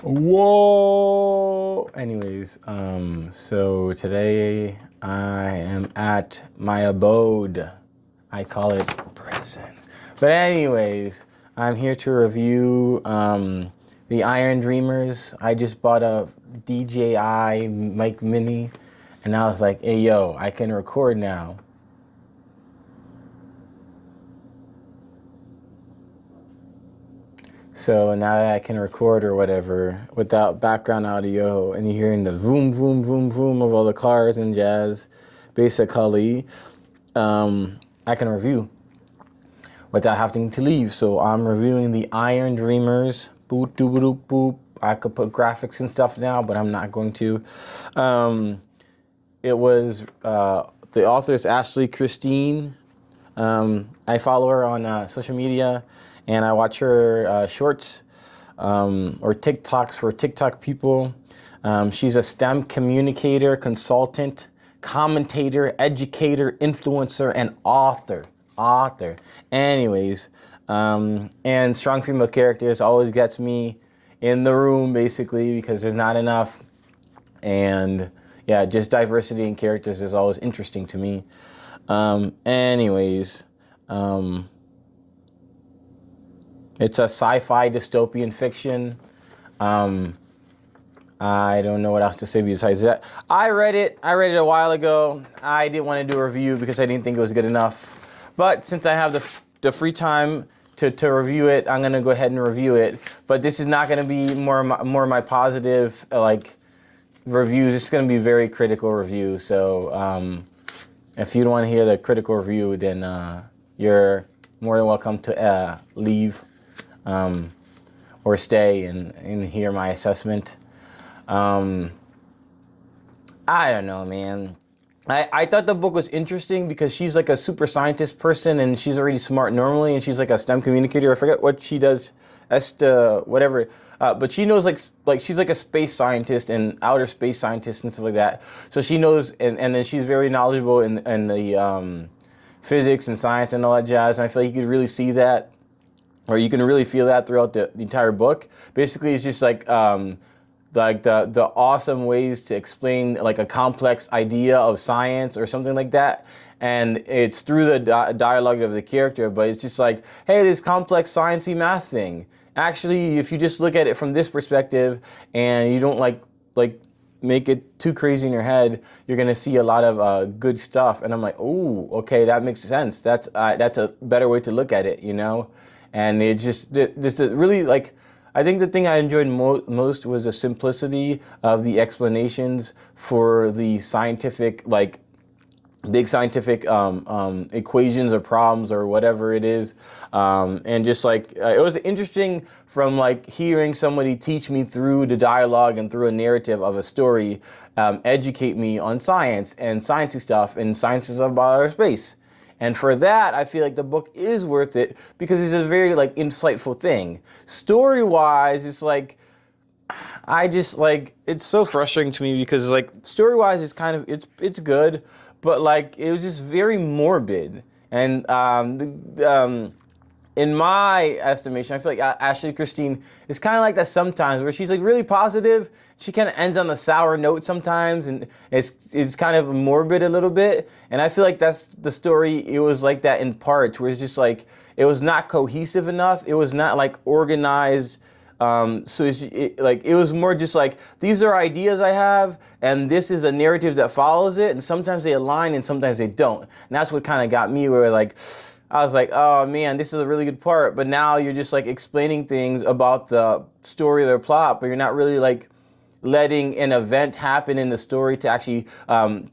Whoa. Anyways, so today I am at my abode. I call it prison. But anyways, I'm here to review the Iron Dreamers. I just bought a DJI Mic Mini, and I was like, hey yo, I can record now. So now that I can record or whatever without background audio and you're hearing the vroom, vroom, vroom, vroom of all the cars and jazz, basically, I can review without having to leave. So I'm reviewing the Iron Dreamers. Boop, doop, doop, boop. I could put graphics and stuff now, but I'm not going to. It was the author is Ashley Christine. I follow her on social media, and I watch her shorts or TikToks for TikTok people. She's a STEM communicator, consultant, commentator, educator, influencer, and author. Anyways, and strong female characters always gets me in the room, basically, because there's not enough. And yeah, just diversity in characters is always interesting to me. Anyways, it's a sci-fi dystopian fiction. I don't know what else to say besides that. I read it a while ago. I didn't want to do a review because I didn't think it was good enough. But since I have the free time to review it, I'm gonna go ahead and review it. But this is not gonna be more of my positive reviews. It's gonna be very critical review. So if you don't want to hear the critical review, then you're more than welcome to leave or stay and hear my assessment. I don't know, man. I thought the book was interesting because she's like a super scientist person and she's already smart normally, and she's like a STEM communicator. I forget what she does, whatever. But she knows like she's like a space scientist and outer space scientist and stuff like that. So she knows, and then she's very knowledgeable in the physics and science and all that jazz. And I feel like you could really see that, or you can really feel that throughout the entire book. Basically, it's just like the awesome ways to explain like a complex idea of science or something like that. And it's through the dialogue of the character, but it's just like, hey, this complex sciencey math thing. Actually, if you just look at it from this perspective and you don't like make it too crazy in your head, you're gonna see a lot of good stuff. And I'm like, oh, okay, that makes sense. That's a better way to look at it, you know. And it just really like. I think the thing I enjoyed most was the simplicity of the explanations for the scientific, like big scientific equations or problems or whatever it is. And just like, it was interesting from like hearing somebody teach me through the dialogue and through a narrative of a story, educate me on science and sciencey stuff and sciences about outer space. And for that, I feel like the book is worth it because it's a very like insightful thing. Story-wise, it's like, I just like, it's so frustrating to me because like story-wise, it's kind of, it's good, but like it was just very morbid. And in my estimation, I feel like Ashley Christine is kind of like that sometimes, where she's like really positive. She kind of ends on a sour note sometimes, and it's kind of morbid a little bit. And I feel like that's the story. It was like that in parts, where it's just like it was not cohesive enough. It was not like organized. So it was more just like, these are ideas I have, and this is a narrative that follows it. And sometimes they align, and sometimes they don't. And that's what kind of got me, where like, I was like, oh man, this is a really good part. But now you're just like explaining things about the story or the plot, but you're not really like letting an event happen in the story to actually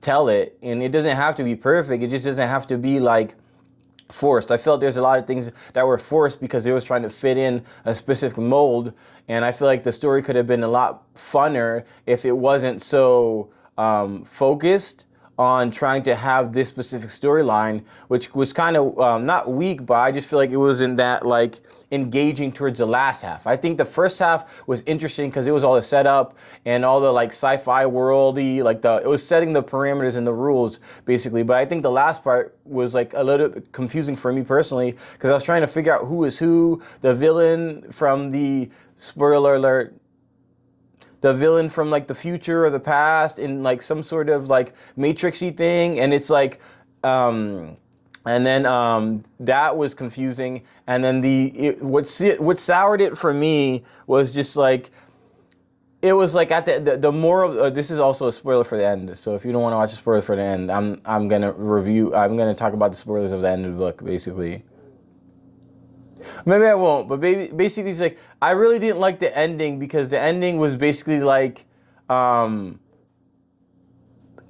tell it. And it doesn't have to be perfect. It just doesn't have to be like forced. I felt there's a lot of things that were forced because it was trying to fit in a specific mold. And I feel like the story could have been a lot funner if it wasn't so focused on trying to have this specific storyline, which was kind of not weak, but I just feel like it wasn't that like engaging towards the last half. I think the first half was interesting because it was all the setup and all the like sci-fi worldy, like it was setting the parameters and the rules basically. But I think the last part was like a little bit confusing for me personally because I was trying to figure out who is who, the villain from the, spoiler alert, the villain from like the future or the past in like some sort of like matrixy thing, and it's like and then that was confusing, and then what soured it for me was just like, it was like at the moral. This is also a spoiler for the end, so if you don't want to watch the spoiler for the end, I'm gonna talk about the spoilers of the end of the book, basically. Maybe I won't, but basically it's like, I really didn't like the ending because the ending was basically like,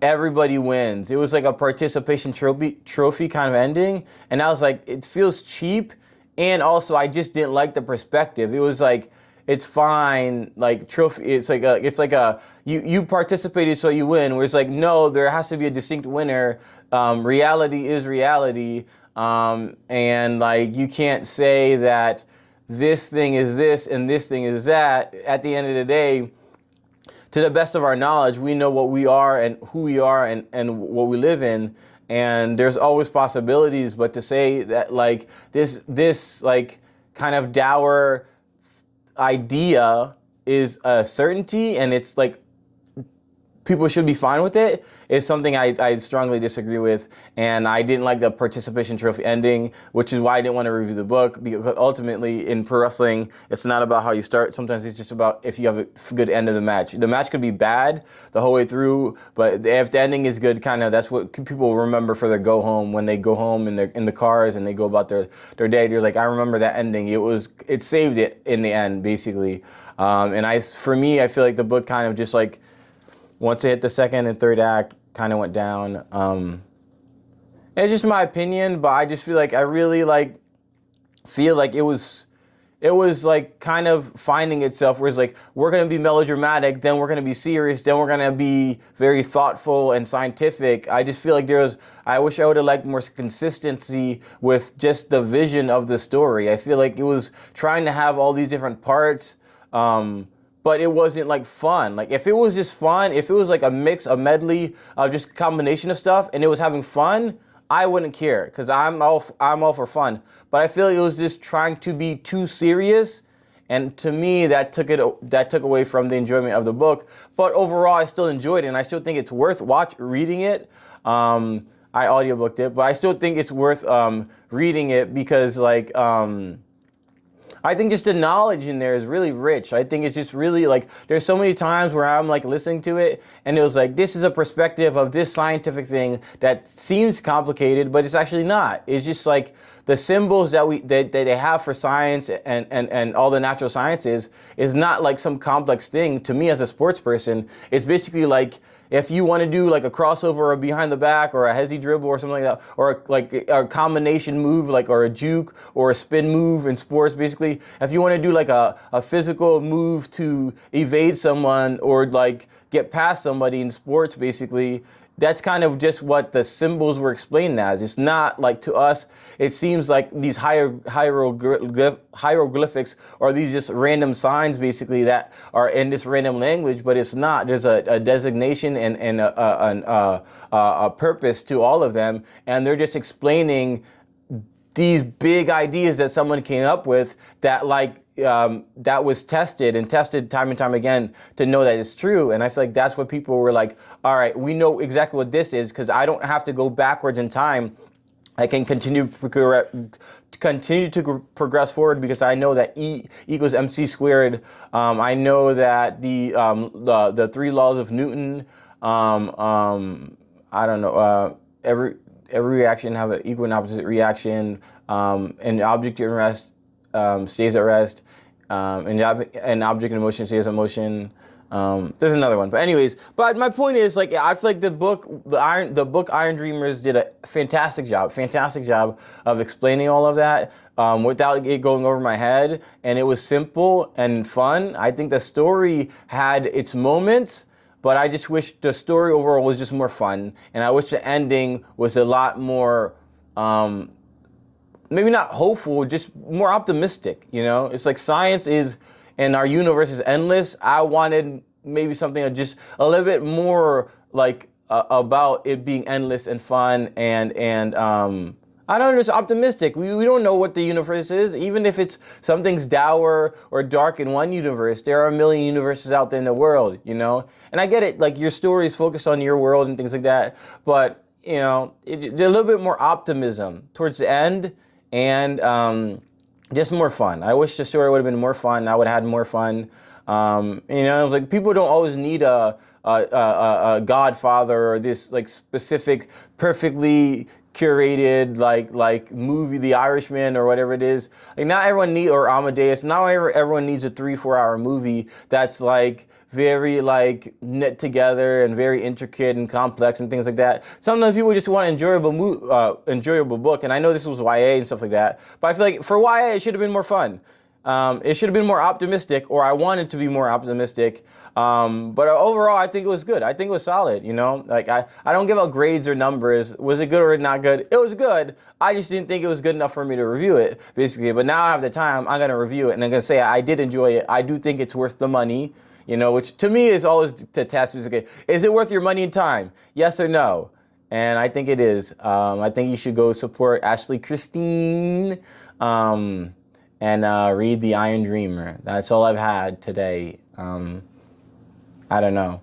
everybody wins. It was like a participation trophy kind of ending, and I was like, it feels cheap, and also I just didn't like the perspective. It was like, it's fine, like trophy. It's like you participated so you win. Where it's like, no, there has to be a distinct winner. Reality is reality, and like you can't say that this thing is this and this thing is that. At the end of the day, to the best of our knowledge, we know what we are and who we are and what we live in. And there's always possibilities, but to say that like this like kind of dour idea is a certainty and it's like people should be fine with it is something I strongly disagree with. And I didn't like the participation trophy ending, which is why I didn't want to review the book, because ultimately in pro wrestling, it's not about how you start. Sometimes it's just about if you have a good end of the match. The match could be bad the whole way through, but if the ending is good, kind of that's what people remember for their go home. When they go home in the cars and they go about their day, they're like, I remember that ending. It saved it in the end, basically. For me, I feel like the book kind of just like, once it hit the second and third act, kind of went down. It's just my opinion, but I just feel like I really feel like it was like kind of finding itself, where it's like, we're going to be melodramatic, then we're going to be serious, then we're going to be very thoughtful and scientific. I just feel like I wish I would have liked more consistency with just the vision of the story. I feel like it was trying to have all these different parts, but it wasn't like fun. Like if it was just fun, if it was like a medley of just a combination of stuff and it was having fun, I wouldn't care, because I'm all for fun. But I feel like it was just trying to be too serious, and to me that took away from the enjoyment of the book. But overall, I still enjoyed it, and I still think it's worth reading it. I audiobooked it, but I still think it's worth reading it because like. I think just the knowledge in there is really rich. I think it's just really like, there's so many times where I'm like listening to it and it was like, this is a perspective of this scientific thing that seems complicated, but it's actually not. It's just like the symbols that they have for science and all the natural sciences is not like some complex thing. To me as a sports person, it's basically like, if you want to do like a crossover or a behind the back or a hezzy dribble or something like that, or like a combination move, like, or a juke or a spin move in sports, basically, if you want to do like a physical move to evade someone or like get past somebody in sports, basically, that's kind of just what the symbols were explained as. It's not like, to us, it seems like these hieroglyphics or these just random signs basically that are in this random language, but it's not. There's a designation and a purpose to all of them, and they're just explaining these big ideas that someone came up with that that was tested time and time again to know that it's true. And I feel like that's what people were like, all right, we know exactly what this is, because I don't have to go backwards in time. I can continue to progress forward because I know that E equals MC squared. I know that the three laws of Newton, I don't know, every reaction have an equal and opposite reaction. An object in rest stays at rest. An object in motion stays in motion. There's another one, but anyways. But my point is, like, I feel like the book Iron Dreamers did a fantastic job of explaining all of that without it going over my head, and it was simple and fun. I think the story had its moments, but I just wish the story overall was just more fun, and I wish the ending was a lot more. Maybe not hopeful, just more optimistic, you know? It's like science is, and our universe is endless. I wanted maybe something just a little bit more like about it being endless and fun and I don't know, just optimistic. We don't know what the universe is. Even if it's something's dour or dark in one universe, there are a million universes out there in the world, you know? And I get it, like your story is focused on your world and things like that, but, you know, a little bit more optimism towards the end and just more fun. I wish the story would have been more fun. I would have had more fun. You know, like people don't always need a Godfather or this like specific, perfectly curated like movie, The Irishman or whatever it is. Like not everyone need or Amadeus. Not everyone needs a 3-4 hour movie that's like very like knit together and very intricate and complex and things like that. Sometimes people just want an enjoyable book. And I know this was YA and stuff like that, but I feel like for YA it should have been more fun. It should have been more optimistic, or I wanted to be more optimistic. But overall, I think it was good. I think it was solid, you know? Like, I don't give out grades or numbers. Was it good or not good? It was good. I just didn't think it was good enough for me to review it, basically. But now I have the time, I'm going to review it, and I'm going to say I did enjoy it. I do think it's worth the money, you know, which to me is always to test. Okay, is it worth your money and time? Yes or no? And I think it is. I think you should go support Ashley Christine. And read The Iron Dreamer. That's all I've had today. I don't know.